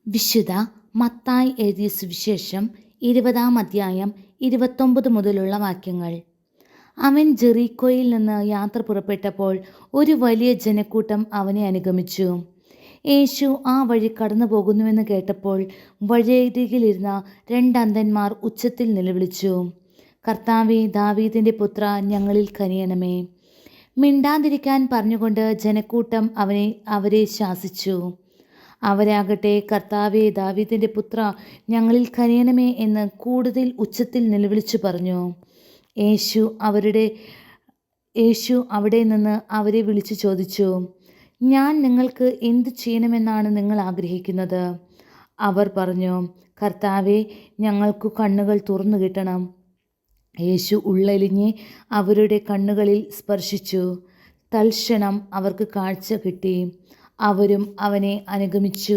വിശുദ്ധ മത്തായി എഴുതിയ സുവിശേഷം 20-ാം അധ്യായം 29 മുതലുള്ള വാക്യങ്ങൾ. അവൻ ജെറീക്കോയിൽ നിന്ന് യാത്ര പുറപ്പെട്ടപ്പോൾ ഒരു വലിയ ജനക്കൂട്ടം അവനെ അനുഗമിച്ചു. യേശു ആ വഴി കടന്നു പോകുന്നുവെന്ന് കേട്ടപ്പോൾ വഴിയരികിലിരുന്ന 2 അന്ധന്മാർ ഉച്ചത്തിൽ നിലവിളിച്ചു, കർത്താവേ, ദാവീദിൻ്റെ പുത്ര, ഞങ്ങളിൽ കനിയണമേ. മിണ്ടാതിരിക്കാൻ പറഞ്ഞുകൊണ്ട് ജനക്കൂട്ടം അവരെ ശാസിച്ചു. അവരാകട്ടെ, കർത്താവേ, ദാവീദിൻ്റെ പുത്ര, ഞങ്ങളിൽ കനിയണമേ എന്ന് കൂടുതൽ ഉച്ചത്തിൽ നിലവിളിച്ചു പറഞ്ഞു. യേശു അവിടെ നിന്ന് അവരെ വിളിച്ചു ചോദിച്ചു, ഞാൻ നിങ്ങൾക്ക് എന്തു ചെയ്യണമെന്നാണ് നിങ്ങൾ ആഗ്രഹിക്കുന്നത്? അവർ പറഞ്ഞു, കർത്താവേ, ഞങ്ങൾക്കു കണ്ണുകൾ തുറന്നു കിട്ടണം. യേശു ഉള്ളലിഞ്ഞ് അവരുടെ കണ്ണുകളിൽ സ്പർശിച്ചു. തൽക്ഷണം അവർക്ക് കാഴ്ച കിട്ടി. അവരും അവനെ അനുഗമിച്ചു.